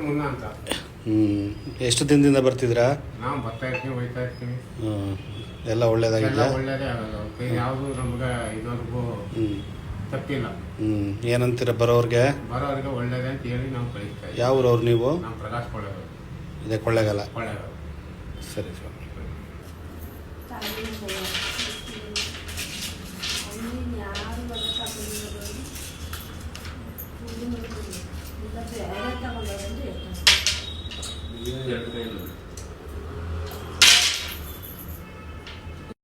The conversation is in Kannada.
ಮುನ್ನ ಅಂತ. ಎಷ್ಟು ದಿನದಿಂದ ಬರ್ತಿದ್ರಾ? ನಾವು ಬರ್ತಾ ಇರ್ತೀವಿ, ಹೋಯ್ತಾ ಇರ್ತೀವಿ. ಎಲ್ಲ ಒಳ್ಳೇದಾಗಿಲ್ಲ? ಒಳ್ಳೇದೇ ಆಗೋದು. ಯಾವುದು ನಮ್ಗೆ ಇದುವರೆಗೂ ತಪ್ಪಿಲ್ಲ. ಏನಂತೀರ ಬರೋರಿಗೆ ಒಳ್ಳೇದೇ ಅಂತ ಹೇಳಿ ನಾವು ಕಳಿಸ್ತಾ ಇದ್ದೀವಿ. ಯಾವ ಊರವ್ರು ನೀವು? ನಾವು ಪ್ರಕಾಶ್ ಕೊಳ್ಳೇಗಾಲ. ಇದೇ ಕೊಳ್ಳೇಗಾಲ. ಸರಿ ಸರ್. ಇಲ್ಲ